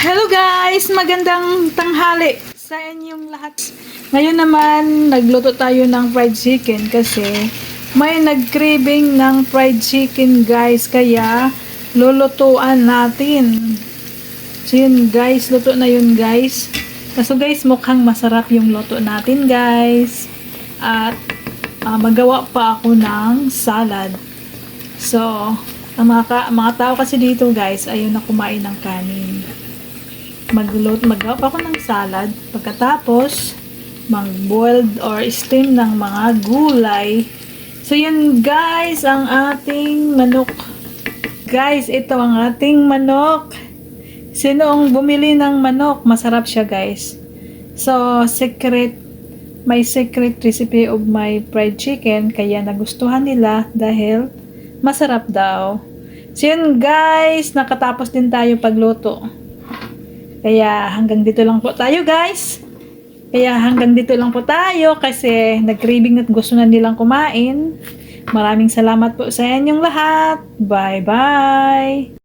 Hello guys! Magandang tanghali sa inyong lahat. Ngayon naman, nagluto tayo ng fried chicken kasi may nag-craving ng fried chicken guys. Kaya, lulutuan natin. So yun guys, luto na yun guys. So guys, mukhang masarap yung luto natin guys. At magawa pa ako ng salad. So, ang mga tao kasi dito guys, ayaw na kumain ng kanin. Magawa pa ako ng salad. Pagkatapos, mag-boiled or steam ng mga gulay. So, yun guys, ang ating manok. Guys, ito ang ating manok. Sino ang bumili ng manok? Masarap siya guys. So, may secret recipe of my fried chicken. Kaya nagustuhan nila dahil masarap daw. So, yun guys, nakatapos din tayo pagluto. Kaya hanggang dito lang po tayo guys. Kasi nag-craving at gusto na nilang kumain. Maraming salamat po sa inyong lahat. Bye bye!